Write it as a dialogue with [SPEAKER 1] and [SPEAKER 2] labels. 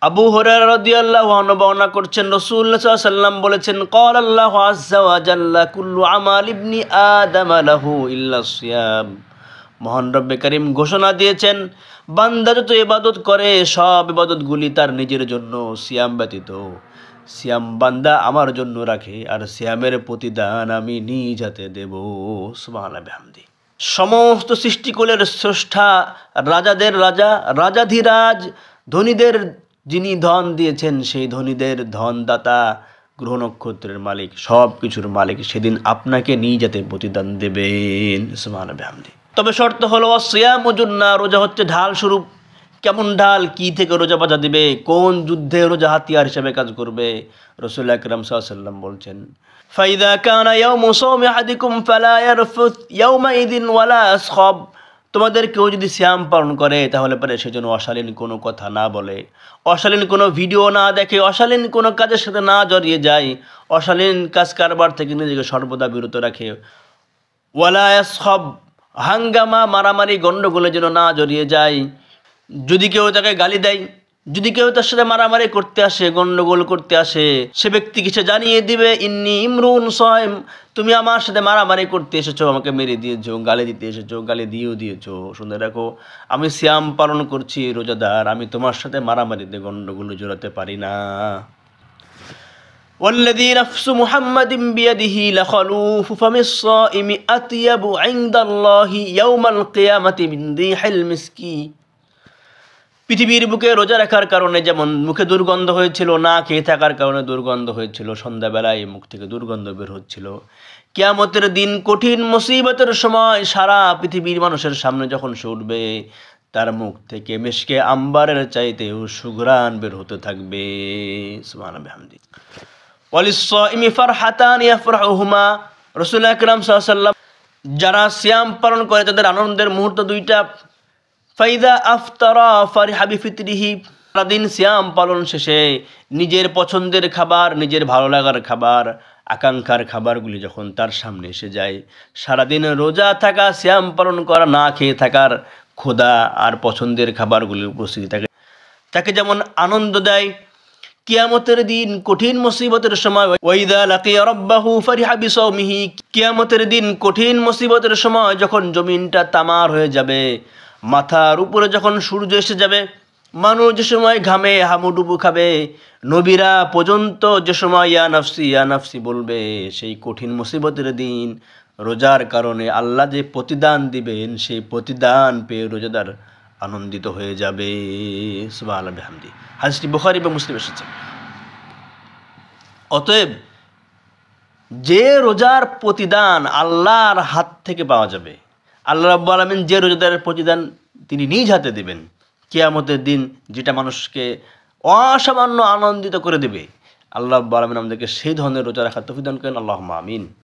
[SPEAKER 1] আবু হুরায়রা রাদিয়াল্লাহু আনহু বর্ণনা করছেন, রাসূলুল্লাহ সাল্লাল্লাহু আলাইহি ওয়াসাল্লাম বলেছেন, ক্বালাল্লাহু আযজা ওয়া জাল্লা কুল্লু আমাল ইবনি আদম লাহু ইল্লা সিয়াম। মহান রব্বে কারীম ঘোষণা দিয়েছেন, বান্দা যত ইবাদত করে সব ইবাদতগুলি তার নিজের জন্য, সিয়াম ব্যতীত। সিয়াম বান্দা আমার জন্য রাখে, আর সিয়ামের প্রতিদান আমি নিজ হাতে দেব। সুবহানাল্লাহ বিহামদি। সমস্ত সৃষ্টিকুলের স্রষ্টা, রাজাদের রাজা, রাজাধিরাজ, ধনীদের যিনি ধন দিয়েছেন সেই ধনীদের ধনদাতা, গ্রহ নক্ষত্রের মালিক, সব কিছুর মালিক সেদিন আপনাকে নিজ হাতে প্রতিদান দেবেন। সুবহানাল্লাহ বিহামদি। তবে শর্ত হলো সিয়ামু জুন্নাহ, রোজা হচ্ছে ঢাল স্বরূপ। কেমন ঢাল, কি থেকে রোজা বাঁধা দিবে, কোন যুদ্ধে রোজা হাতিয়ার হিসেবে কাজ করবে? রাসূল আকরাম সাল্লাল্লাহু আলাইহি ওয়াসাল্লাম বলছেন, ফাইদা কানা ইয়াউমু সাওমি আহাদিকুম ফালা ইয়ারফুত ইয়াউমাইদিন ওয়ালা ইয়াসখাব। তোমাদের কেউ যদি সিয়াম পালন করে তাহলে পরে সেজন্য অশালীন কোনো কথা না বলে, অশালীন কোনো ভিডিও না দেখে, অশালীন কোনো কাজের সাথে না জড়িয়ে যায়, অশালীন কাজ কারবার থেকে নিজেকে সর্বদা বিরত রাখে। ওয়ালা ইয়াসখাব, হাঙ্গামা, মারামারি, গণ্ডগোলে যেন না জড়িয়ে যায়। যদি কেউ তাকে গালি দেয়, যদি কেউ তার সাথে মারামারি করতে আসে, গণ্ডগোল করতে আসে, সে ব্যক্তিকে সে জানিয়ে দিবে, ইন্নী ইমরুন সাইম, তুমি আমার সাথে মারামারি করতে এসেছো, আমাকে মেরে দিয়েছো, গালি দিতে এসেছো, গালি দিয়েছো, শুনে রাখো আমি সিয়াম পালন করছি, রোজাদার, আমি তোমার সাথে মারামারিতে গণ্ডগোলে জড়াতে পারি না। ওয়াল্লাযী নাফসু মুহাম্মাদিন বিয়াদিহি লাখালুফু ফামিস সাইমি আতয়াবু ইনদাল্লাহি ইয়াউমাল কিয়ামাতি মিন রিহিল মিসকি। পৃথিবীর বুকে রোজা রাখার কারণে যেমন মুখে দুর্গন্ধ হয়েছিল, না খেয়ে থাকার কারণে দুর্গন্ধ হয়েছিল, সন্ধ্যাবেলায় মুখ থেকে দুর্গন্ধ বের হচ্ছিল, কিয়ামতের দিন কঠিন মুসিবতের সময় সারা পৃথিবীর মানুষের সামনে যখন সে উঠবে, তার মুখ থেকে মিশকে আম্বারের চাইতেও সুঘ্রাণ বের হতে থাকবে। সুবহানাল্লাহ বিহামদি। ওয়ালিস-সাইমি ফারহাতান ইয়াফরাহুমা। রাসূল আকরাম সাল্লাল্লাহু আলাইহি ওয়াসাল্লাম, যারা সিয়াম পালন করে তাদের আনন্দের মুহূর্ত দুইটা। ফাইদা আফতারা ফারিহা বিফিতরিহি, সারাদিন সিয়াম পালন শেষে নিজের পছন্দের খাবার, নিজের ভালো লাগার খাবার, আকাঙ্ক্ষার খাবারগুলি যখন তার সামনে এসে যায়, সারাদিন রোজা থাকা, সিয়াম পালন করা, না খেয়ে থাকার ক্ষুধা আর পছন্দের খাবারগুলির উপস্থিতি তাকে যেমন আনন্দ দেয়, কিয়ামতের দিন কঠিন মুসিবতের সময় ওয়াইদা লাকিয়া রাব্বাহু ফারিহা বিসাওমিহি, কিয়ামতের দিন কঠিন মুসিবতের সময় যখন জমিনটা তামার হয়ে যাবে, মাথার উপরে যখন সূর্য এসে যাবে, মানুষ যে সময় ঘামে হামুডুবু খাবে, নবীরা পর্যন্ত যে সময় ইয়া নাফসি বলবে, সেই কঠিন মুসিবতের দিন রোজার কারণে আল্লাহ যে প্রতিদান দিবেন, সেই প্রতিদান পেয়ে রোজাদার আনন্দিত হয়ে যাবে। সুবহানাল্লাহ বিহামদি। হাদিসটি বুখারী বা মুসলিমে এসেছে। অতএব যে রোজার প্রতিদান আল্লাহর হাত থেকে পাওয়া যাবে, আল্লাহ রাব্বুল আলামিন যে রোজাদারের প্রতিদান তিনি নিজ হাতে দেবেন কিয়ামতের দিন, যেটা মানুষকে অসামান্য আনন্দিত করে দেবে, আল্লাহ রাব্বুল আলামিন আমাদেরকে সেই ধরনের রোজা রাখার তৌফিক দান করেন। আল্লাহুম্মা আমিন।